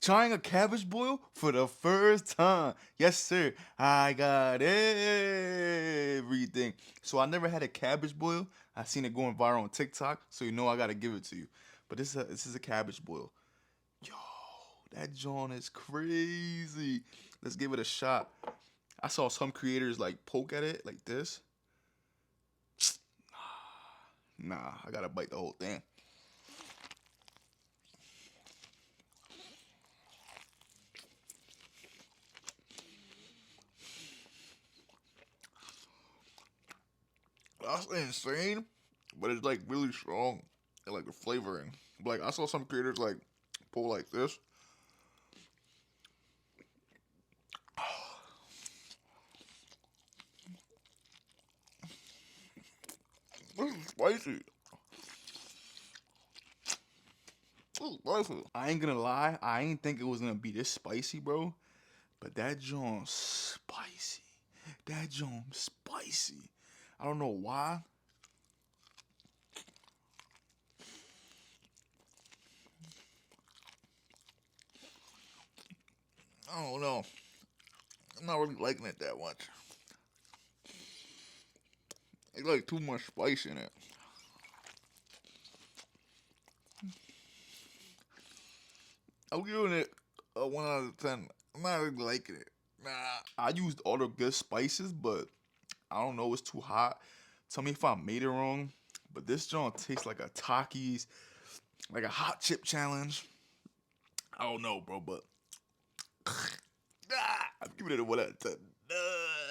trying a cabbage boil for the first time. Yes, sir. I got everything. So I never had a cabbage boil. I seen it going viral on TikTok, so you know I gotta give it to you. But this is a cabbage boil. Yo, that John is crazy. Let's give it a shot. I saw some creators like poke at it like this. Nah, I gotta bite the whole thing. That's insane, but it's like really strong and like the flavoring. Like I saw some creators like pull like this. This is spicy. This is spicy. I ain't gonna lie, I ain't think it was gonna be this spicy, bro. But that joint's spicy. That joint's spicy. I don't know why. I don't know. I'm not really liking it that much. It's like too much spice in it. I'm giving it a 1 out of 10. I'm not really liking it. Nah, I used all the good spices, but I don't know. It's too hot. Tell me if I made it wrong. But this joint tastes like a Takis, like a hot chip challenge. I don't know, bro, but I'm giving it a 1 out of 10.